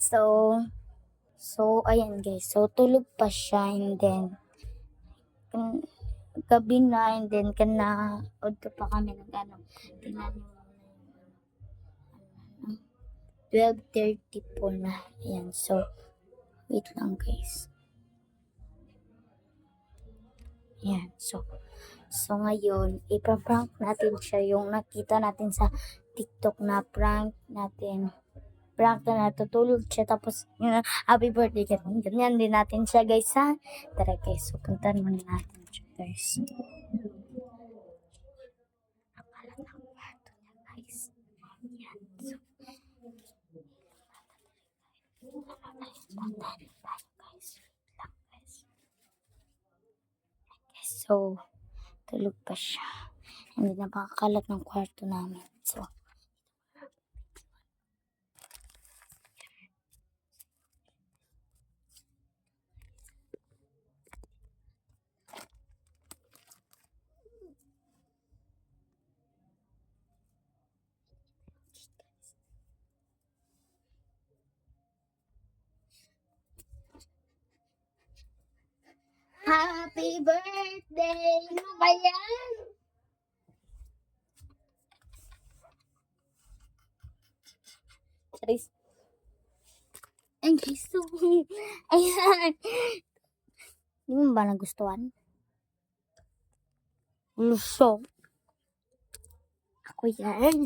So, ayan guys. So, tulog pa siya and then, gabi na and then, udto pa kami ng tingnan mo, 12:34 na. Ayan. So, wait lang guys. Ayan. So ngayon, ipaprank natin siya yung nakita natin sa TikTok na prank natin. Prank na natutulog siya tapos yun, happy birthday ganyan din natin siya guys ha. Tara guys, so puntahan muna natin siya guys. Akalat ang kwarto niya guys. Yan. So, puntahan tayo guys. Lang guys. So, tulog pa siya. Hindi na makakalat ng kwarto namin. So, happy birthday! Ano ba yan? Charis. Ay, guys, so, ayan. Hindi mo ba nagustuhan? Lusog. Ako yan.